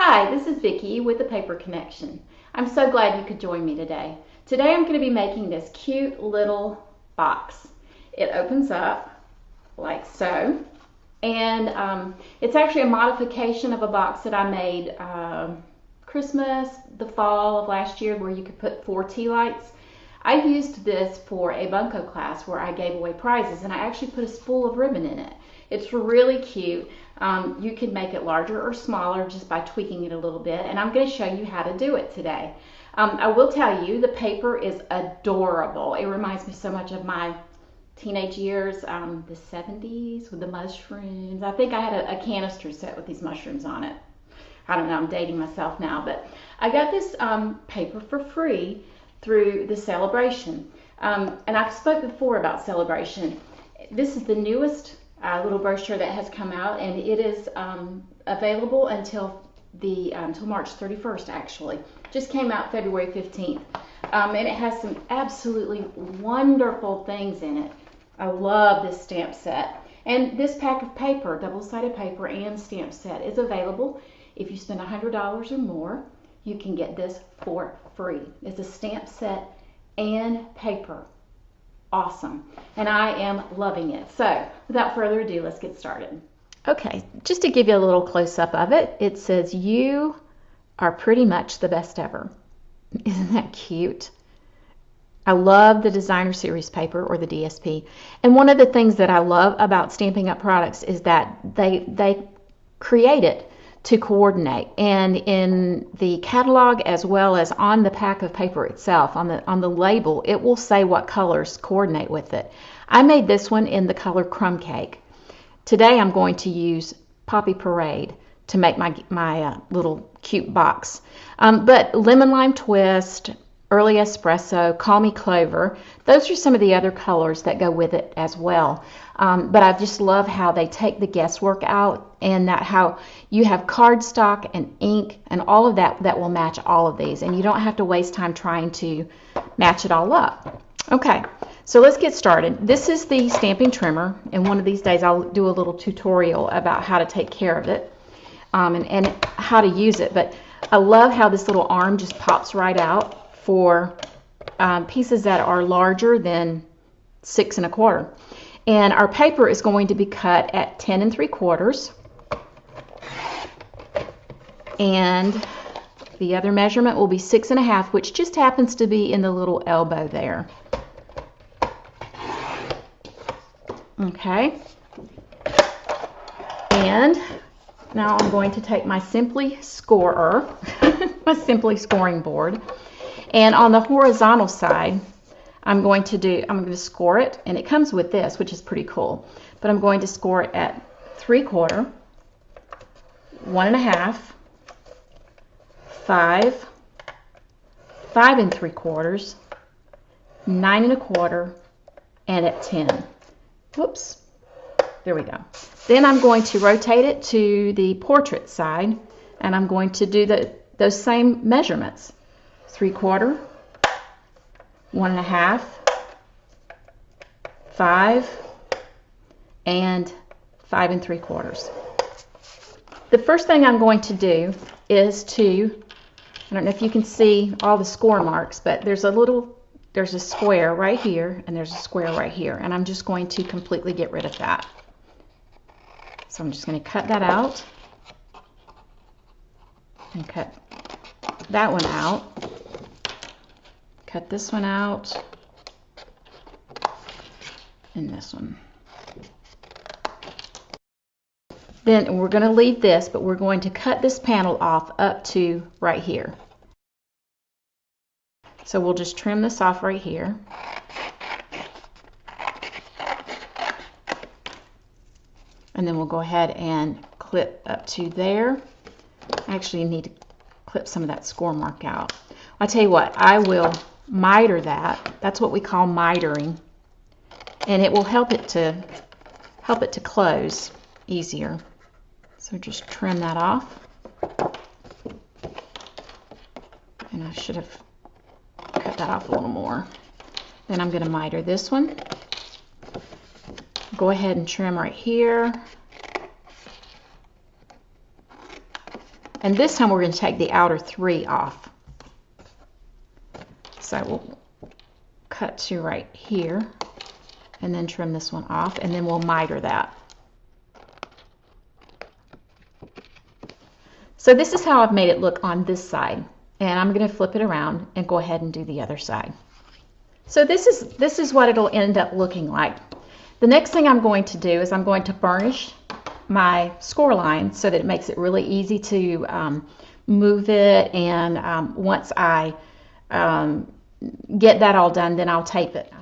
Hi, this is Vicki with the Paper Connection. I'm so glad you could join me today. Today I'm going to be making this cute little box. It opens up like so, and it's actually a modification of a box that I made Christmas, the fall of last year, where you could put 4 tea lights. I used this for a bunco class where I gave away prizes, and I actually put a spool of ribbon in it. It's really cute. You can make it larger or smaller just by tweaking it a little bit, and I'm going to show you how to do it today. I will tell you, the paper is adorable. It reminds me so much of my teenage years, the 70s with the mushrooms. I think I had a canister set with these mushrooms on it. I don't know, I'm dating myself now, but I got this paper for free through the Celebration. And I've spoke before about Celebration. This is the newest little brochure that has come out, and it is available until March 31st actually. Just came out February 15th. And it has some absolutely wonderful things in it. I love this stamp set. And this pack of paper, double-sided paper and stamp set, is available. If you spend $100 or more, you can get this for free. It's a stamp set and paper. Awesome. And I am loving it. So without further ado, let's get started. Okay, just to give you a little close-up of it, it says, "You are pretty much the best ever." Isn't that cute? I love the Designer Series paper, or the DSP. And one of the things that I love about Stampin' Up! Products is that they create it to coordinate, and in the catalog as well as on the pack of paper itself, on the label, it will say what colors coordinate with it. I made this one in the color Crumb Cake. Today I'm going to use Poppy Parade to make my little cute box. But Lemon Lime Twist, Early Espresso, Call Me Clover, those are some of the other colors that go with it as well. But I just love how they take the guesswork out, and that how you have cardstock and ink and all of that will match all of these, and you don't have to waste time trying to match it all up. Okay, so let's get started. This is the stamping trimmer, and one of these days I'll do a little tutorial about how to take care of it and how to use it. But I love how this little arm just pops right out for pieces that are larger than 6 1/4. And our paper is going to be cut at 10 3/4. And the other measurement will be 6 1/2, which just happens to be in the little elbow there. Okay. And now I'm going to take my Simply Scorer, my Simply Scoring board, and on the horizontal side, I'm going to score it, and it comes with this, which is pretty cool. But I'm going to score it at 3/4, 1 1/2, 5, 5 3/4, 9 1/4, and at 10. Whoops. There we go. Then I'm going to rotate it to the portrait side, and I'm going to do those same measurements. 3/4, 1 1/2, 5, and 5 3/4. The first thing I'm going to do is I don't know if you can see all the score marks, but there's a square right here, and there's a square right here, and I'm just going to completely get rid of that. So I'm just going to cut that out and cut that one out. Cut this one out, and this one. Then we're going to leave this, but we're going to cut this panel off up to right here. So we'll just trim this off right here. And then we'll go ahead and clip up to there. Actually, you need to clip some of that score mark out. I'll tell you what, I will miter that. That's what we call mitering, and it will help it to close easier. So just trim that off, and I should have cut that off a little more. Then I'm going to miter this one. Go ahead and trim right here, And this time we're going to take the outer 3 off. So we'll cut to right here and then trim this one off, and then we'll miter that. So this is how I've made it look on this side, and I'm going to flip it around and go ahead and do the other side. So this is what it'll end up looking like. The next thing I'm going to do is I'm going to burnish my score line so that it makes it really easy to move it, and once I get that all done, then I'll tape it.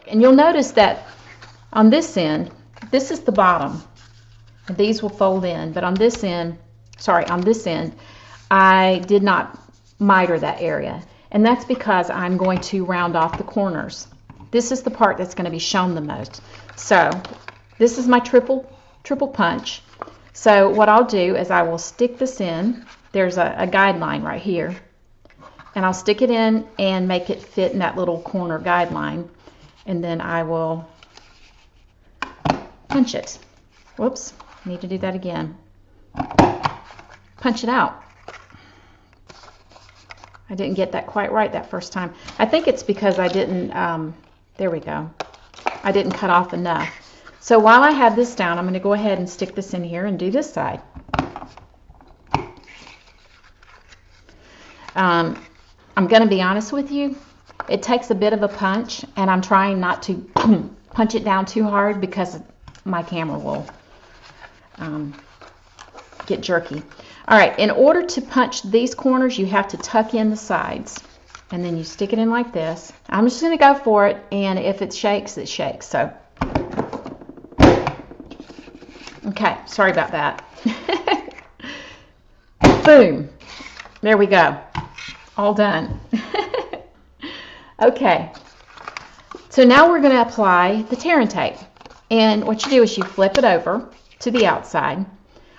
And you'll notice that on this end, this is the bottom, and these will fold in, but on this end, I did not miter that area, and that's because I'm going to round off the corners. This is the part that's going to be shown the most. So this is my triple punch. So what I'll do is I will stick this in. There's a guideline right here, and I'll stick it in and make it fit in that little corner guideline, and then I will punch it. Whoops, need to do that again. Punch it out. I didn't get that quite right that first time. I think it's because I didn't, there we go. I didn't cut off enough. So while I have this down, I'm going to go ahead and stick this in here and do this side. I'm going to be honest with you. It takes a bit of a punch, and I'm trying not to punch it down too hard because my camera will get jerky. All right, in order to punch these corners, you have to tuck in the sides, and then you stick it in like this. I'm just going to go for it, and if it shakes, it shakes. So, okay, sorry about that. Boom. There we go. All done. Okay, so now we're going to apply the tear and tape. And what you do is you flip it over to the outside.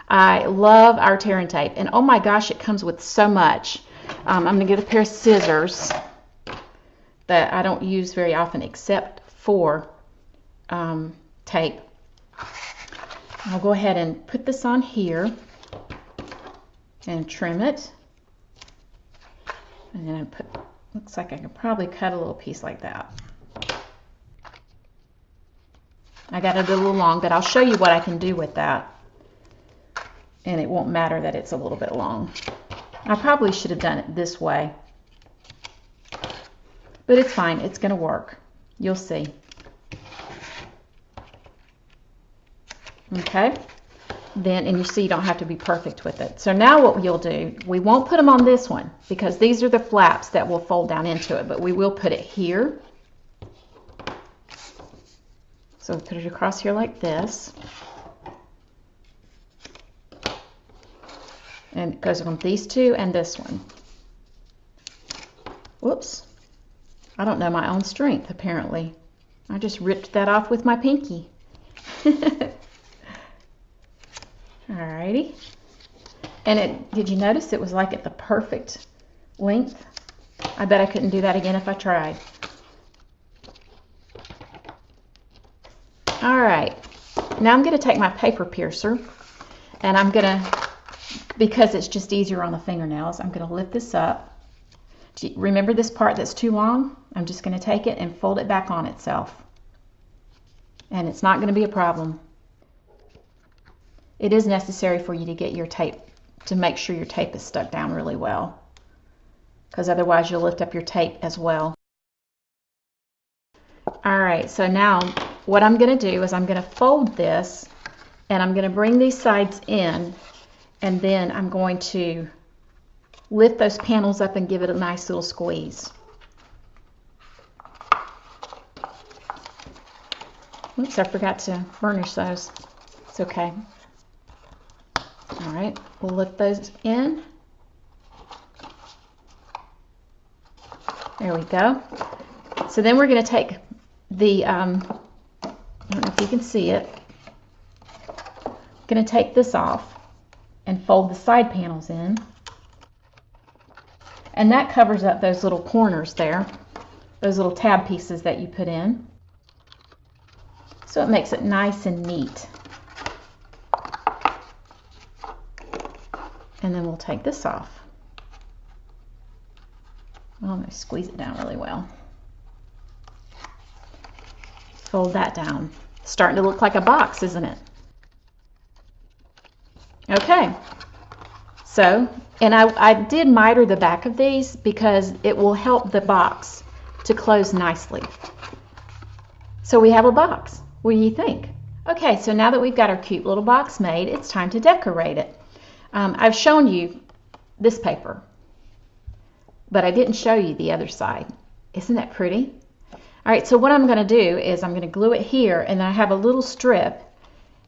I love our tear and tape, and oh my gosh, it comes with so much. I'm going to get a pair of scissors that I don't use very often except for tape. I'll go ahead and put this on here and trim it. And then I put, looks like I could probably cut a little piece like that. I got it a little long, but I'll show you what I can do with that. And it won't matter that it's a little bit long. I probably should have done it this way. But it's fine, it's going to work. You'll see. Okay? Then, and you see you don't have to be perfect with it. So now what you'll do, we won't put them on this one because these are the flaps that will fold down into it, but we will put it here. So put it across here like this. And it goes on these two and this one. Whoops. I don't know my own strength, apparently. I just ripped that off with my pinky. Alrighty. And did you notice it was like at the perfect length? I bet I couldn't do that again if I tried. Alright. Now I'm going to take my paper piercer, and I'm going to, because it's just easier on the fingernails, I'm going to lift this up. Remember this part that's too long? I'm just going to take it and fold it back on itself. And it's not going to be a problem. It is necessary for you to get your tape, to make sure your tape is stuck down really well, because otherwise you'll lift up your tape as well. Alright, so now what I'm going to do is I'm going to fold this, and I'm going to bring these sides in, and then I'm going to lift those panels up and give it a nice little squeeze. Oops, I forgot to burnish those. It's okay. Alright, we'll lift those in. There we go. So then we're going to take the, I don't know if you can see it, I'm going to take this off and fold the side panels in. And that covers up those little corners there, those little tab pieces that you put in. So it makes it nice and neat. And then we'll take this off. Well, I'm going to squeeze it down really well. Fold that down. It's starting to look like a box, isn't it? Okay. So, and I did miter the back of these because it will help the box to close nicely. So we have a box. What do you think? Okay, so now that we've got our cute little box made, it's time to decorate it. I've shown you this paper, but I didn't show you the other side. Isn't that pretty? All right, so what I'm going to do is I'm going to glue it here, and I have a little strip,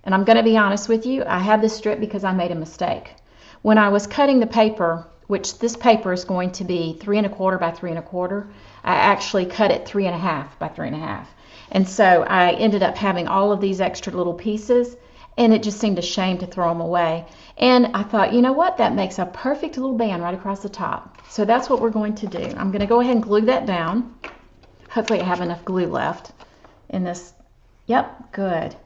and I'm going to be honest with you, I have this strip because I made a mistake. When I was cutting the paper, which this paper is going to be 3 1/4 by 3 1/4, I actually cut it 3 1/2 by 3 1/2. And so I ended up having all of these extra little pieces, and it just seemed a shame to throw them away. And I thought, you know what, that makes a perfect little band right across the top. So that's what we're going to do. I'm going to go ahead and glue that down. Hopefully I have enough glue left in this. Yep, good.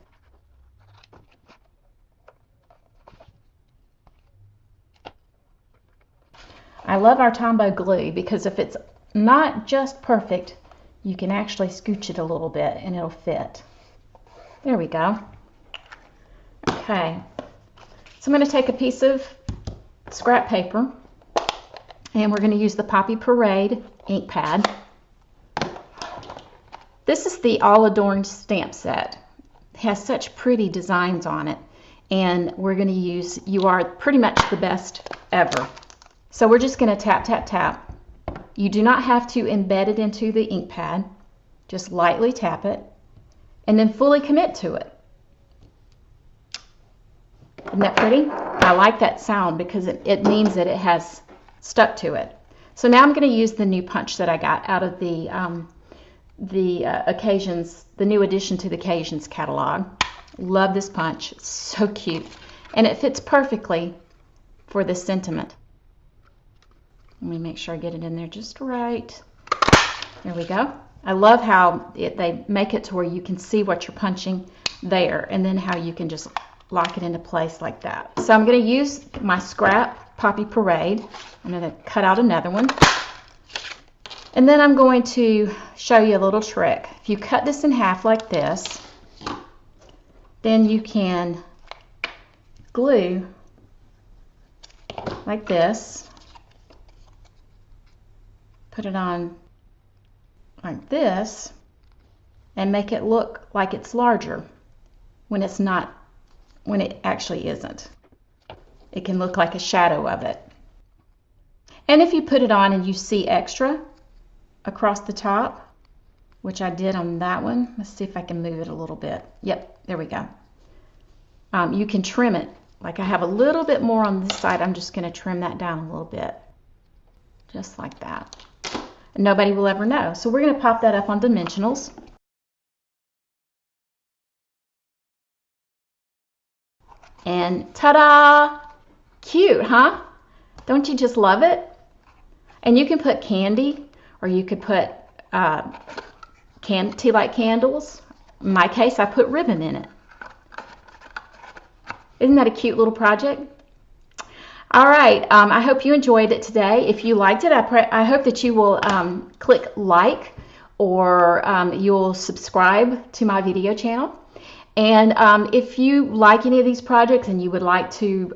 I love our Tombow glue because if it's not just perfect, you can actually scooch it a little bit and it'll fit. There we go. Okay, so I'm going to take a piece of scrap paper and we're going to use the Poppy Parade ink pad. This is the All Adorned stamp set. It has such pretty designs on it, and we're going to use You Are Pretty Much the Best Ever. So we're just going to tap, tap, tap. You do not have to embed it into the ink pad. Just lightly tap it and then fully commit to it. Isn't that pretty? I like that sound because it means that it has stuck to it. So now I'm going to use the new punch that I got out of the Occasions, the new addition to the Occasions catalog. Love this punch. It's so cute. And it fits perfectly for this sentiment. Let me make sure I get it in there just right. There we go. I love how they make it to where you can see what you're punching there, and then how you can just lock it into place like that. So I'm going to use my scrap Poppy Parade. I'm going to cut out another one. And then I'm going to show you a little trick. If you cut this in half like this, then you can glue like this. Put it on like this and make it look like it's larger when it's not, when it actually isn't. It can look like a shadow of it. And if you put it on and you see extra across the top, which I did on that one, let's see if I can move it a little bit. Yep, there we go. You can trim it. Like I have a little bit more on this side, I'm just going to trim that down a little bit. Just like that. And nobody will ever know. So we're going to pop that up on Dimensionals. And ta-da! Cute, huh? Don't you just love it? And you can put candy, or you could put tea light candles. In my case, I put ribbon in it. Isn't that a cute little project? All right, I hope you enjoyed it today. If you liked it, I hope that you will click like, or you'll subscribe to my video channel. And if you like any of these projects and you would like to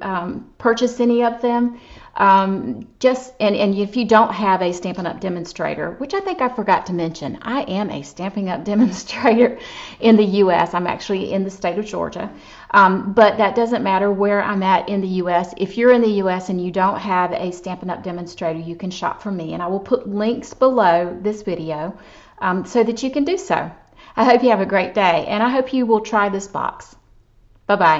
purchase any of them, and if you don't have a Stampin' Up! Demonstrator, which I think I forgot to mention, I am a Stampin' Up! Demonstrator in the U.S. I'm actually in the state of Georgia, but that doesn't matter where I'm at in the U.S. If you're in the U.S. and you don't have a Stampin' Up! Demonstrator, you can shop from me, and I will put links below this video so that you can do so. I hope you have a great day, and I hope you will try this box. Bye-bye.